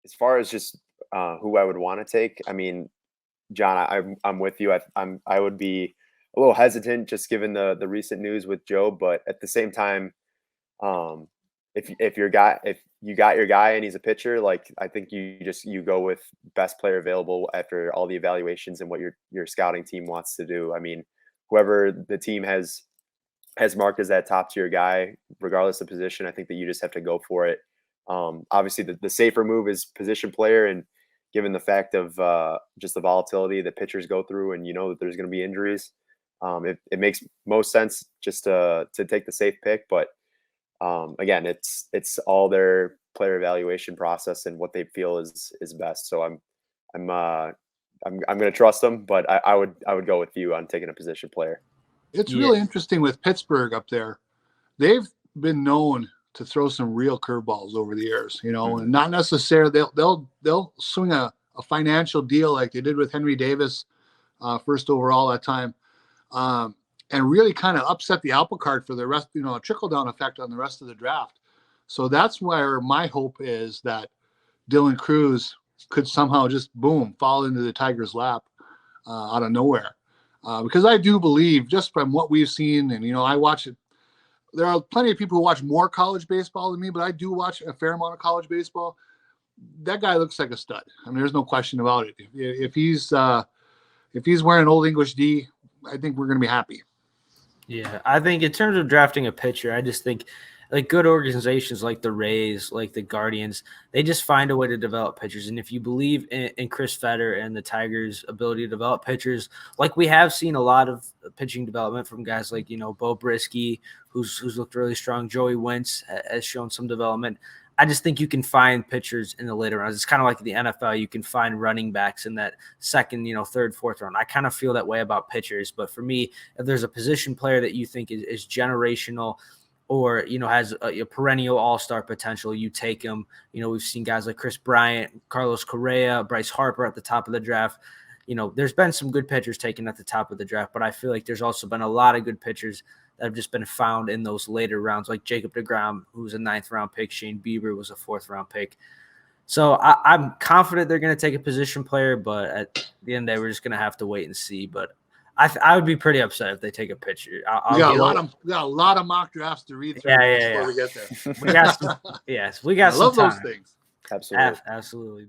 as far as just who I would want to take, I mean, John, I'm with you. I would be a little hesitant just given the recent news with Joe, but at the same time, um, if you got your guy and he's a pitcher, like I think you go with best player available after all the evaluations and what your scouting team wants to do. I mean, whoever the team has marked as that top tier guy, regardless of position, I think that you just have to go for it. Obviously, the safer move is position player, and given the fact of just the volatility that pitchers go through, and you know that there's going to be injuries, it makes most sense just to take the safe pick. But again, it's all their player evaluation process and what they feel is best. So I'm going to trust them, but I would go with you on taking a position player. It's really interesting with Pittsburgh up there. They've been known to throw some real curveballs over the years, you know, and not necessarily they'll swing a financial deal like they did with Henry Davis, first overall that time, and really kind of upset the apple cart for the rest, you know, a trickle down effect on the rest of the draft. So that's where my hope is that Dylan Cruz could somehow just boom fall into the Tigers' lap out of nowhere. Because I do believe, just from what we've seen, and, you know, I watch it. There are plenty of people who watch more college baseball than me, but I do watch a fair amount of college baseball. That guy looks like a stud. I mean, there's no question about it. If he's wearing Old English D, I think we're going to be happy. Yeah, I think in terms of drafting a pitcher, I just think like good organizations like the Rays, like the Guardians, they just find a way to develop pitchers. And if you believe in Chris Fetter and the Tigers' ability to develop pitchers, like we have seen a lot of pitching development from guys like, you know, Bo Brisky, who's looked really strong. Joey Wentz has shown some development. I just think you can find pitchers in the later rounds. It's kind of like the NFL. You can find running backs in that second, you know, third, fourth round. I kind of feel that way about pitchers. But for me, if there's a position player that you think is generational, or, you know, has a perennial all-star potential, you take him. You know, we've seen guys like Chris Bryant, Carlos Correa, Bryce Harper at the top of the draft. You know, there's been some good pitchers taken at the top of the draft, but I feel like there's also been a lot of good pitchers that have just been found in those later rounds, like Jacob deGrom, who was a 9th-round pick. Shane Bieber was a 4th-round pick. So I'm confident they're going to take a position player, but at the end of the day, we're just going to have to wait and see. But I would be pretty upset if they take a pitcher. We got a lot of mock drafts to read through before we get there. We got some, yes, we got I some love time. those things. Absolutely. Absolutely.